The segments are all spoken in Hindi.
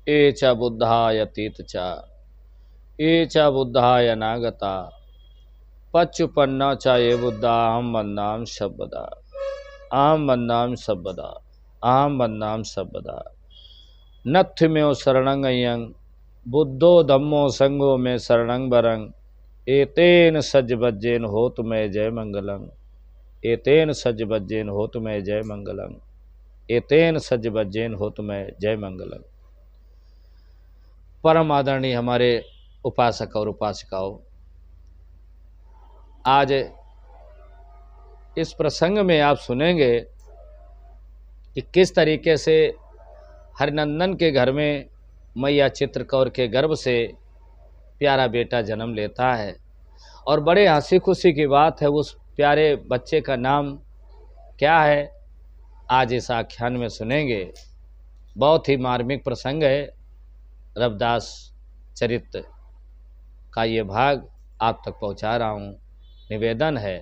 ये च बुद्धाय तीत च ये च बुद्धाय नागता पच्चुपन्ना च ये बुद्धा अहम वंदाम शब्दा अहम वंदाम शब्दा अहम वंदाम शब्दा नथ में शरणंग यंग बुद्धो धम्मो संगो में शरणंग बरंग एतेन सज बज्जेन होत में जय मंगलम एतेन सज बज्जेन होत में जय मंगलम एतेन सज बज्जेन होत में जय मंगलम। परम आदरणीय हमारे उपासक और उपासिकाओं, आज इस प्रसंग में आप सुनेंगे कि किस तरीके से हरिनंदन के घर में मैया चित्रकौर के गर्भ से प्यारा बेटा जन्म लेता है और बड़े हंसी खुशी की बात है। उस प्यारे बच्चे का नाम क्या है, आज इस आख्यान में सुनेंगे। बहुत ही मार्मिक प्रसंग है। रविदास चरित्र का ये भाग आप तक पहुंचा रहा हूं। निवेदन है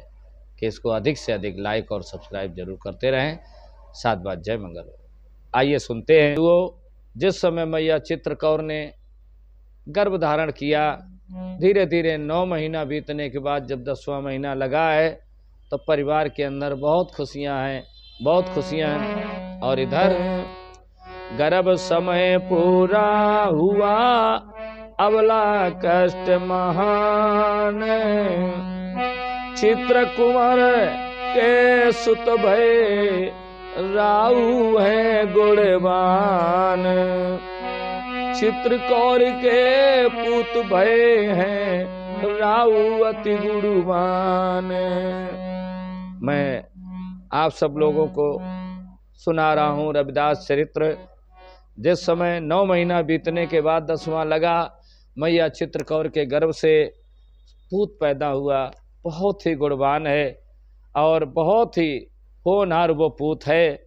कि इसको अधिक से अधिक लाइक और सब्सक्राइब जरूर करते रहें। साथ बात जय मंगल। आइए सुनते हैं। वो जिस समय मैया चित्रकौर ने गर्भ धारण किया, धीरे धीरे 9 महीना बीतने के बाद जब 10वां महीना लगा है तो परिवार के अंदर बहुत खुशियां हैं, बहुत खुशियां हैं। और इधर गर्भ समय पूरा हुआ, अबला कष्ट महान, चित्रकुमार के सुत भय राऊ है गुणवान, चित्रकौर के पुत भय हैं राऊ अति गुणवान। मैं आप सब लोगों को सुना रहा हूँ रविदास चरित्र। जिस समय 9 महीना बीतने के बाद 10वां लगा, मैया चित्रकौर के गर्भ से पूत पैदा हुआ। बहुत ही गुणवान है और बहुत ही होनहार वो पूत है।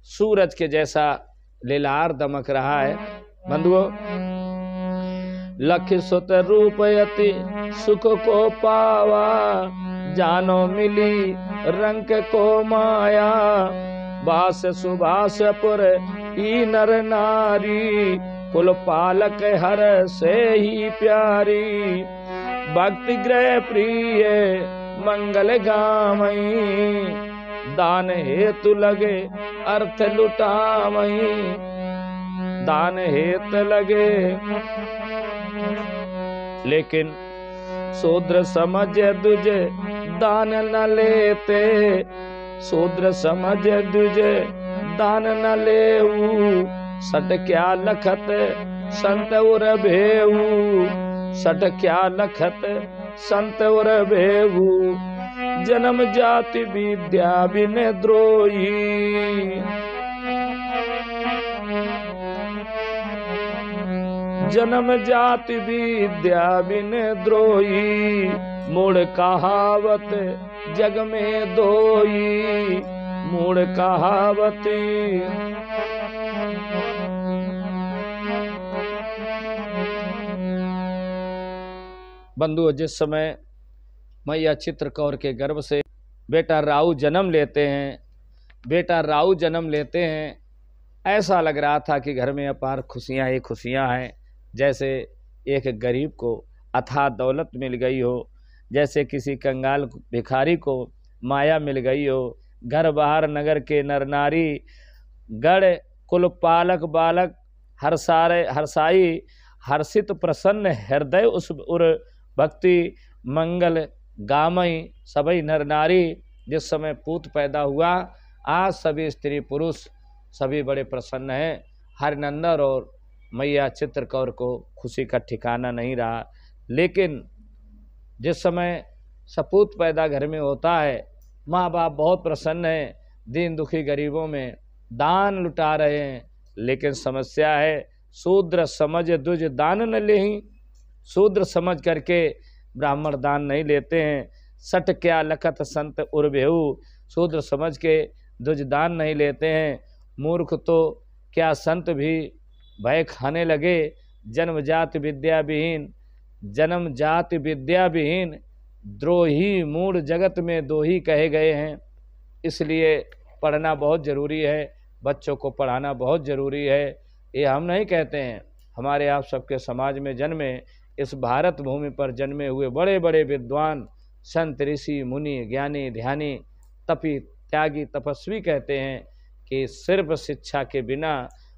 सूरज के जैसा लीलार दमक रहा है। बंधुओं, लख सुत रूप अति सुख को पावा, जानो मिली रंग को माया, बास सुभाषपुर ई नर नारी, कुल पालक हर से ही प्यारी, भक्ति ग्रह प्रिय मंगल गामई, दान हेतु लगे अर्थ लुटामई, दान हेतु लगे। लेकिन शूद्र समझ दुजे दान न लेते, शूद्र समझ दुजे दान न लेऊ, सट क्या लखत संत उर भेऊ, सट क्या लखत संत उर भेऊ, जन्म जाति विद्या बिन द्रोही, जन्म जाति विद्या बिन द्रोही, मूढ़ कहावत जग में दोई, मूढ़ कहावती। बंधुओं, जिस समय मैया चित्रकौर के गर्भ से बेटा राऊ जन्म लेते हैं, बेटा राऊ जन्म लेते हैं, ऐसा लग रहा था कि घर में अपार खुशियां ही खुशियां हैं। जैसे एक गरीब को अथाह दौलत मिल गई हो, जैसे किसी कंगाल भिखारी को माया मिल गई हो। घर बाहर नगर के नर नारी, गढ़ कुल पालक बालक, हरसाई हर्षित प्रसन्न हृदय उस उर भक्ति मंगल गामई, सभी नर नारी। जिस समय पूत पैदा हुआ, आज सभी स्त्री पुरुष सभी बड़े प्रसन्न हैं। हरिनंदन और मैया चित्रकौर को खुशी का ठिकाना नहीं रहा। लेकिन जिस समय सपूत पैदा घर में होता है, माँ बाप बहुत प्रसन्न हैं, दीन दुखी गरीबों में दान लुटा रहे हैं। लेकिन समस्या है, शूद्र समझ दुज दान न लेही, शूद्र समझ करके ब्राह्मण दान नहीं लेते हैं। सट क्या लखत संत उर्भेऊ, शूद्र समझ के दुज दान नहीं लेते हैं। मूर्ख तो क्या संत भी भय खाने लगे। जन्म जात विद्या विहीन, जन्म जात विद्या विहीन, द्रोही मूढ़ जगत में दो ही कहे गए हैं। इसलिए पढ़ना बहुत ज़रूरी है, बच्चों को पढ़ाना बहुत ज़रूरी है। ये हम नहीं कहते हैं, हमारे आप सबके समाज में जन्मे, इस भारत भूमि पर जन्मे हुए बड़े बड़े विद्वान संत ऋषि मुनि ज्ञानी ध्यानी तपी त्यागी तपस्वी कहते हैं कि सिर्फ शिक्षा के बिना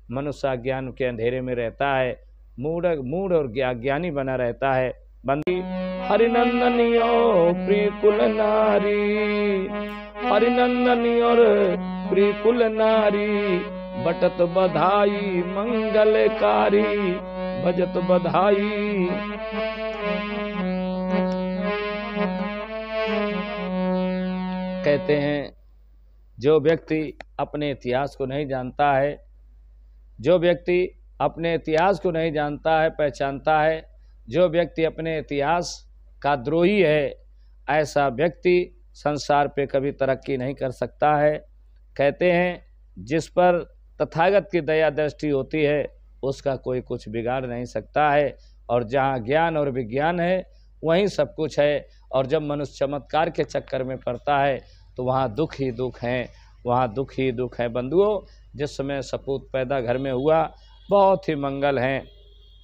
मनुष्य ज्ञान के अंधेरे में रहता है, मूढ़ और ज्ञानी बना रहता है। बंदी हरिनंदनियो प्रियकुल नारी, हरिनंदनी और प्रियकुल नारी, बटत बधाई मंगलकारी, बजत बधाई। कहते हैं जो व्यक्ति अपने इतिहास को नहीं जानता है, जो व्यक्ति अपने इतिहास को नहीं जानता है पहचानता है, जो व्यक्ति अपने इतिहास का द्रोही है, ऐसा व्यक्ति संसार पे कभी तरक्की नहीं कर सकता है। कहते हैं जिस पर तथागत की दया दृष्टि होती है उसका कोई कुछ बिगाड़ नहीं सकता है, और जहाँ ज्ञान और विज्ञान है वहीं सब कुछ है। और जब मनुष्य चमत्कार के चक्कर में पड़ता है तो वहाँ दुख ही दुख है, वहाँ दुख ही दुख है। बंधुओं, जिस समय सपूत पैदा घर में हुआ बहुत ही मंगल हैं।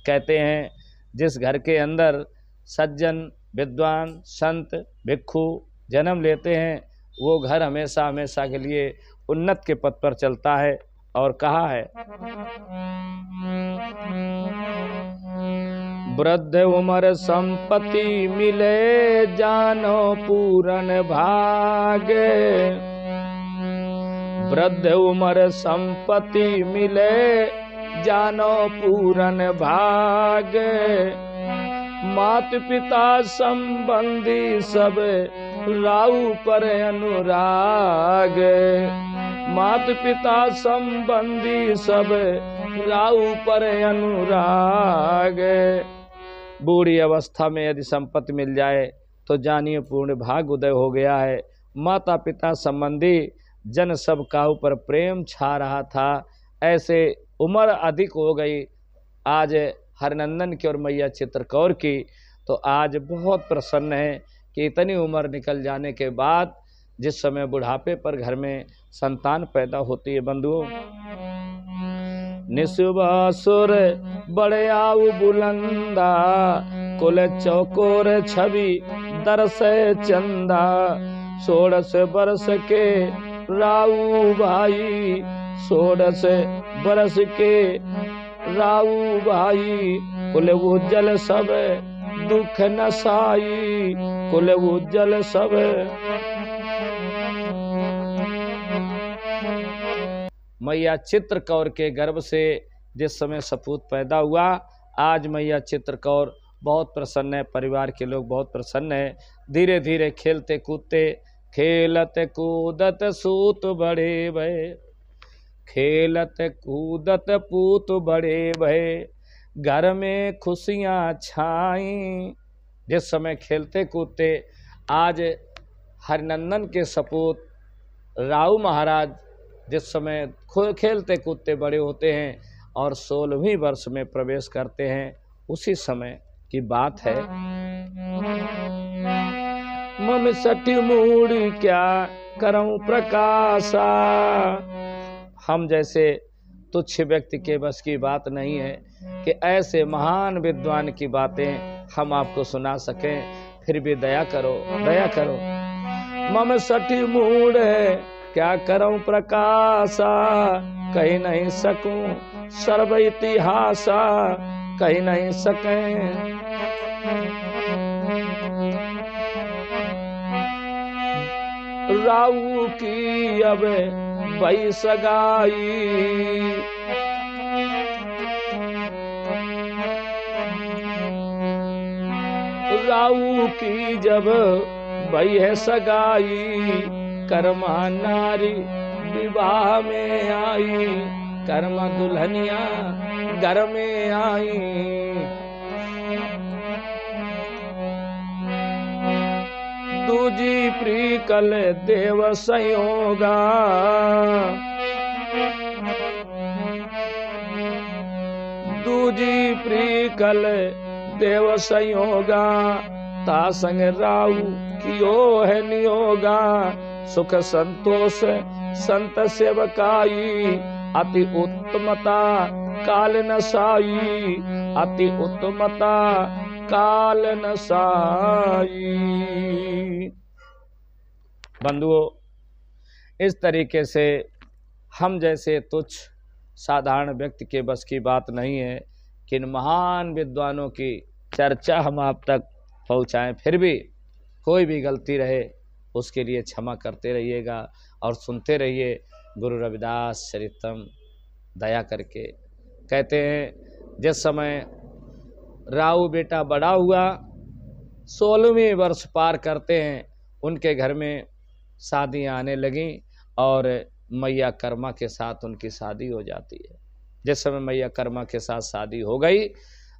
कहते हैं जिस घर के अंदर सज्जन विद्वान संत भिक्षु जन्म लेते हैं वो घर हमेशा हमेशा के लिए उन्नत के पथ पर चलता है। और कहा है वृद्ध उम्र संपत्ति मिले जानो पूरन भागे, वृद्ध उम्र संपत्ति मिले जानो पूरन भागे, मात पिता संबंधी सब राउ पर अनुराग, मात पिता संबंधी सब राउ पर अनुराग। बूढ़ी अवस्था में यदि संपत्ति मिल जाए तो जानिए पूर्ण भाग उदय हो गया है। माता पिता संबंधी जन सब का ऊपर प्रेम छा रहा था, ऐसे उम्र अधिक हो गई आज हरिनंदन की और मैया चित्रकौर की, तो आज बहुत प्रसन्न है कि इतनी उम्र निकल जाने के बाद जिस समय बुढ़ापे पर घर में संतान पैदा होती है। बंधुओं, निसुबासुर बड़े आऊ बुलंदा, कुल चौकोर छवि दरस चंदा, 16 बरस के राऊ भाई, 16 बरस के राऊ भाई, कुल उज्जल सब दुख नसाई, कुल उज्जल सब। मैया चित्रकौर के गर्भ से जिस समय सपूत पैदा हुआ, आज मैया चित्रकौर बहुत प्रसन्न है, परिवार के लोग बहुत प्रसन्न है। धीरे धीरे खेलते कूदते, खेलत कूदत सूत बड़े भय, खेलत कूदत पूत बड़े भय, घर में खुशियाँ छाई। जिस समय खेलते कूदते, आज हरिनंदन के सपूत राऊ महाराज जिस समय खेलते कूदते बड़े होते हैं और 16वीं वर्ष में प्रवेश करते हैं, उसी समय की बात है। मम सटी मूड़ी क्या करऊं प्रकाशा, हम जैसे तुच्छ व्यक्ति के बस की बात नहीं है कि ऐसे महान विद्वान की बातें हम आपको सुना सकें, फिर भी दया करो, दया करो। मम सटी मूड़ है क्या करूं प्रकाशा, कहीं नहीं सकूं सर्व इतिहासा, कहीं नहीं सकें। राऊ की अब भई सगाई, राऊ की जब भई है सगाई, कर्मा नारी विवाह में आई, कर्मा दुल्हनिया घर में आई। दूजी प्रीकल देव संयोगा, दूजी प्रीकल देव संयोगा, तासंग राऊ कियो है नियोगा, सुख संतोष संत सेवकाई, अति उत्तमता काल नसाई, अति उत्तमता काल नसाई। बंधुओं, इस तरीके से हम जैसे तुच्छ साधारण व्यक्ति के बस की बात नहीं है कि इन महान विद्वानों की चर्चा हम आप तक पहुँचाएं। फिर भी कोई भी गलती रहे उसके लिए क्षमा करते रहिएगा और सुनते रहिए गुरु रविदास चरितम दया करके। कहते हैं जिस समय राऊ बेटा बड़ा हुआ, 16वें वर्ष पार करते हैं, उनके घर में शादियाँ आने लगीं और मैया कर्मा के साथ उनकी शादी हो जाती है। जिस समय मैया कर्मा के साथ शादी हो गई,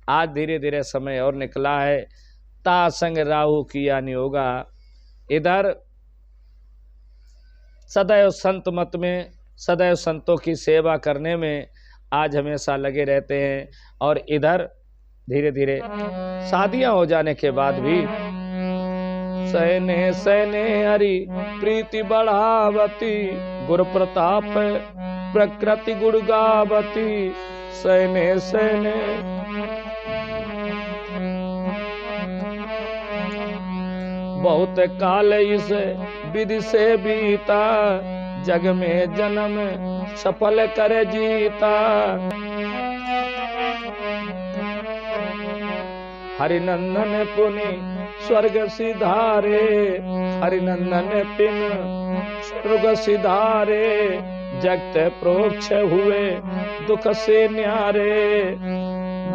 आज धीरे धीरे समय और निकला है, ता संग राहु किया नियोगा। इधर सदैव संत मत में, सदैव संतों की सेवा करने में आज हमेशा लगे रहते हैं, और इधर धीरे धीरे शादियां हो जाने के बाद भी सहने सहने हरि प्रीति बढ़ावती, गुरु प्रताप प्रकृति गुण गावती। सहने सहने बहुत काल इस विधि से बीता, जग में जन्म सफल कर जीता। हरिनंदन पुनि स्वर्ग सिधारे, हरिनंदन पिन स्वर्ग सिधारे। जगत प्रोक्ष हुए दुख से न्यारे,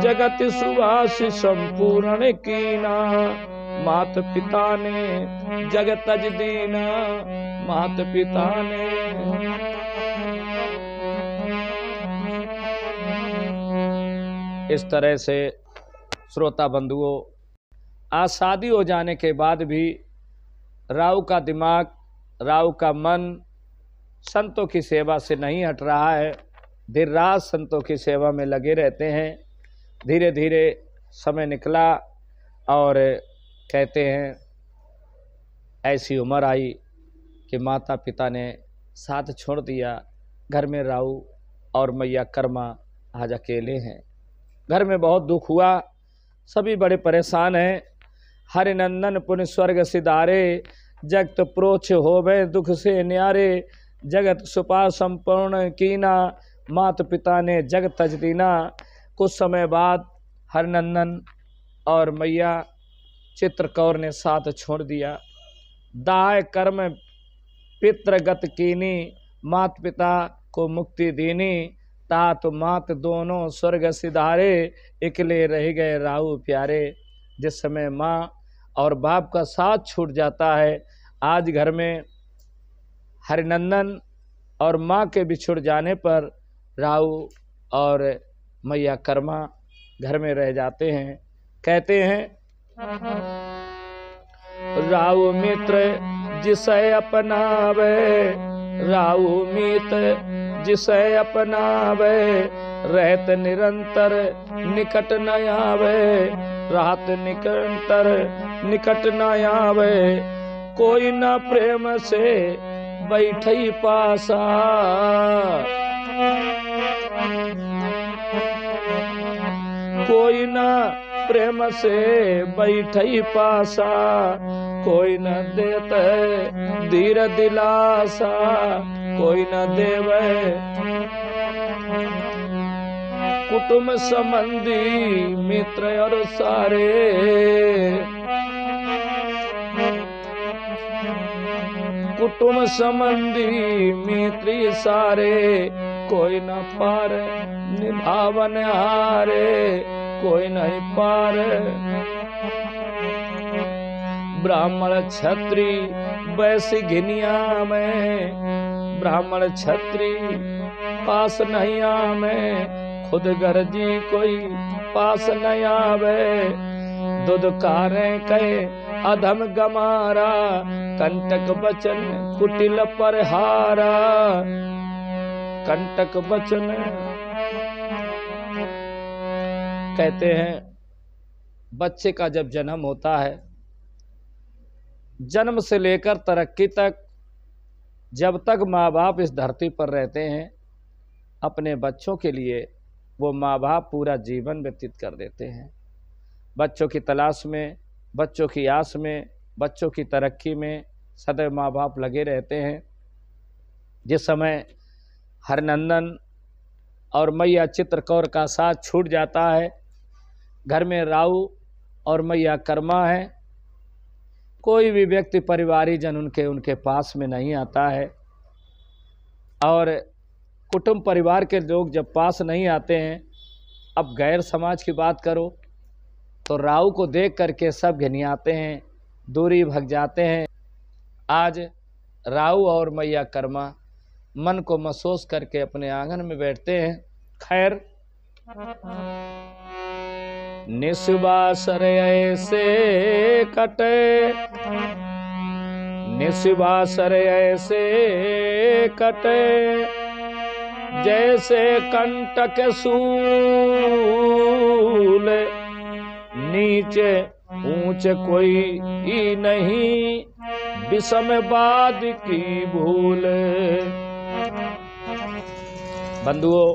जगत सुवासी संपूर्ण कीना। मात पिता ने जगत तज दीना, मात पिता ने। इस तरह से श्रोता बंधुओं, आज शादी हो जाने के बाद भी राव का दिमाग, राव का मन संतों की सेवा से नहीं हट रहा है। देर रात संतों की सेवा में लगे रहते हैं। धीरे धीरे समय निकला और कहते हैं ऐसी उम्र आई कि माता पिता ने साथ छोड़ दिया। घर में राऊ और मैया कर्मा आज अकेले हैं। घर में बहुत दुख हुआ, सभी बड़े परेशान हैं। हरिनंदन पुण्य स्वर्ग सिधारे, जगत प्रोक्ष होवे दुख से न्यारे। जगत सुपा संपूर्ण कीना, मात पिता ने जगत तज दीना। कुछ समय बाद हरिनंदन और मैया चित्रकौर ने साथ छोड़ दिया। दाह कर्म पितृगत कीनी, मात पिता को मुक्ति दीनी। तात मात दोनों स्वर्ग सिधारे, इकले रह गए राहु प्यारे। जिस समय माँ और बाप का साथ छूट जाता है, आज घर में हरिनंदन और माँ के बिछुड़ जाने पर राहु और मैया कर्मा घर में रह जाते हैं। कहते हैं राहु मित्र जिसे अपनावे, राहु मित्र जिसे अपनावे। रहत निरंतर निकट न आवे, राहत निरंतर निकट न आवे। कोई न प्रेम से बैठई पासा, कोई न प्रेम से बैठई पासा। कोई न देते धीर दिलासा, कोई न देवे कुटुंब संबंधी मित्र और सारे। कुटुंब संबंधी मित्र सारे, कोई न पार निभावन हारे, कोई नहीं पार। ब्राह्मण छत्री वैश्य घिनिया में, ब्राह्मण छत्री पास नहीं आवे। खुद गर्जी कोई पास नहीं आवे। दुदकारे कहे अधम गमारा, कंटक बचन कुटिल पर हारा। कंटक बचन कहते हैं बच्चे का जब जन्म होता है, जन्म से लेकर तरक्की तक, जब तक माँ बाप इस धरती पर रहते हैं, अपने बच्चों के लिए वो माँ बाप पूरा जीवन व्यतीत कर देते हैं। बच्चों की तलाश में, बच्चों की आस में, बच्चों की तरक्की में सदैव माँ बाप लगे रहते हैं। जिस समय हरनंदन और मैया चित्रकौर का साथ छूट जाता है, घर में राऊ और मैया कर्मा है, कोई भी व्यक्ति परिवारीजन उनके पास में नहीं आता है। और कुटुंब परिवार के लोग जब पास नहीं आते हैं, अब गैर समाज की बात करो तो राऊ को देख करके सब घिनियाते हैं, दूरी भग जाते हैं। आज राऊ और मैया कर्मा मन को महसूस करके अपने आंगन में बैठते हैं। खैर, निस्वासर ऐसे कटे, निस्वासर ऐसे कटे, जैसे कंटक सूल, नीचे ऊंच कोई ही नहीं, विषमवाद की भूल। बंधुओं,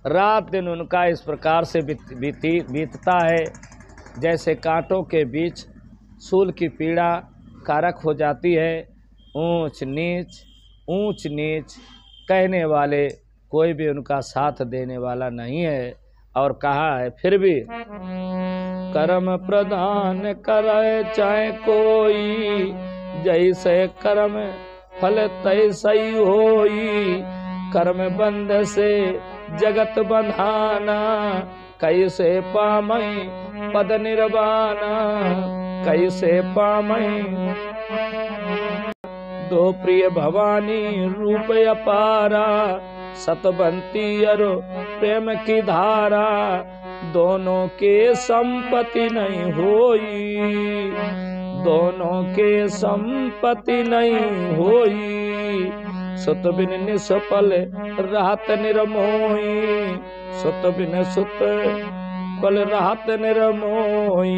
रात दिन उनका इस प्रकार से बीतता है जैसे कांटों के बीच सूल की पीड़ा कारक हो जाती है। ऊंच नीच कहने वाले कोई भी उनका साथ देने वाला नहीं है। और कहा है फिर भी, कर्म प्रदान करे चाहे कोई, जैसे कर्म फल तैसे ही होई। कर्म बंध से जगत बंधाना, कैसे पामई पद निर्वाणा, कैसे पामई। दो प्रिय भवानी रूप अपारा, सतबंती अरो प्रेम की धारा, दोनों के संपत्ति नहीं होई, दोनों के संपत्ति नहीं होई। सुत बिन निष्फल रहत निरमोई, सुत बिन सुत फल रहत निरमोई।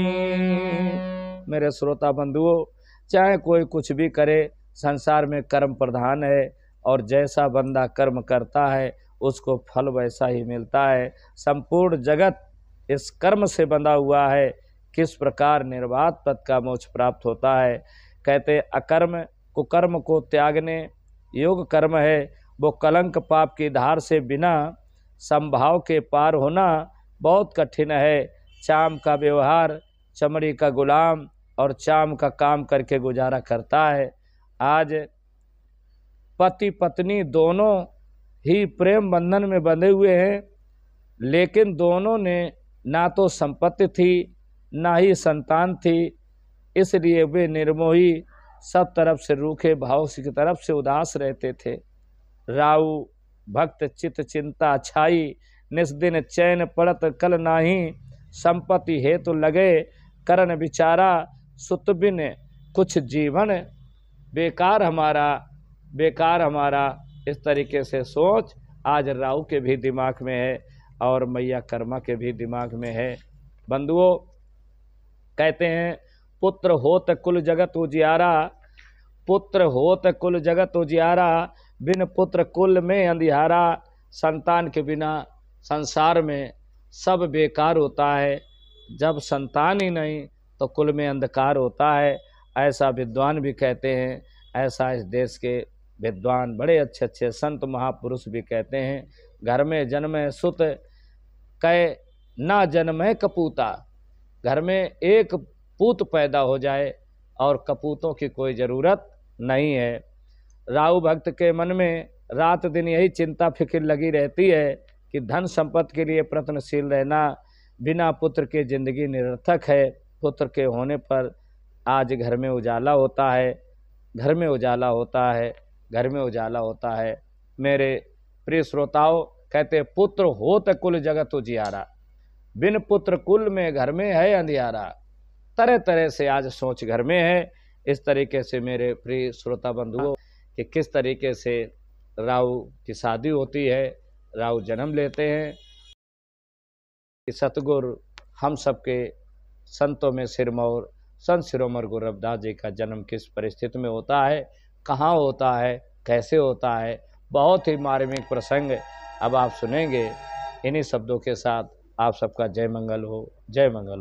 मेरे श्रोता बंधुओं, चाहे कोई कुछ भी करे, संसार में कर्म प्रधान है और जैसा बंदा कर्म करता है उसको फल वैसा ही मिलता है। संपूर्ण जगत इस कर्म से बंधा हुआ है। किस प्रकार निर्वाध पद का मोक्ष प्राप्त होता है। कहते अकर्म कुकर्म को त्यागने योग कर्म है, वो कलंक पाप की धार से बिना संभाव के पार होना बहुत कठिन है। चाम का व्यवहार चमड़ी का गुलाम और चाम का काम करके गुजारा करता है। आज पति पत्नी दोनों ही प्रेम बंधन में बंधे हुए हैं, लेकिन दोनों ने ना तो संपत्ति थी ना ही संतान थी, इसलिए वे निर्मोही सब तरफ से रूखे भाव की तरफ से उदास रहते थे। राऊ भक्त चित चिंता छाई, निस्दिन चैन पड़त कल नाही, संपत्ति हेतु लगे करन विचारा, सुत बिन कुछ जीवन बेकार हमारा। इस तरीके से सोच आज राऊ के भी दिमाग में है और मैया कर्मा के भी दिमाग में है। बंधुओं, कहते हैं पुत्र होत कुल जगत उजियारा, पुत्र होत कुल जगत उजियारा, बिन पुत्र कुल में अंधियारा। संतान के बिना संसार में सब बेकार होता है, जब संतान ही नहीं तो कुल में अंधकार होता है। ऐसा विद्वान भी कहते हैं, ऐसा इस देश के विद्वान बड़े अच्छे अच्छे संत महापुरुष भी कहते हैं। घर में जन्मे सुत कै ना जन्मे कपूता, घर में एक पूत पैदा हो जाए और कपूतों की कोई ज़रूरत नहीं है। राऊ भक्त के मन में रात दिन यही चिंता फिक्र लगी रहती है कि धन संपत्ति के लिए प्रयत्नशील रहना, बिना पुत्र के जिंदगी निरर्थक है। पुत्र के होने पर आज घर में उजाला होता है, घर में उजाला होता है, घर में उजाला होता है। मेरे प्रिय श्रोताओं, कहते पुत्र होत कुल जगत उजियारा, बिन पुत्र कुल में घर में है अंधियारा। तरह तरह से आज सोच घर में है। इस तरीके से मेरे प्रिय श्रोता बंधुओं कि किस तरीके से राऊ की शादी होती है, राऊ जन्म लेते हैं। कि सतगुरु हम सबके संतों में सिरमौर संत शिरोमणि गुरु रविदास जी का जन्म किस परिस्थिति में होता है, कहाँ होता है, कैसे होता है, बहुत ही मार्मिक प्रसंग अब आप सुनेंगे। इन्हीं शब्दों के साथ आप सबका जय मंगल हो, जय मंगल हो।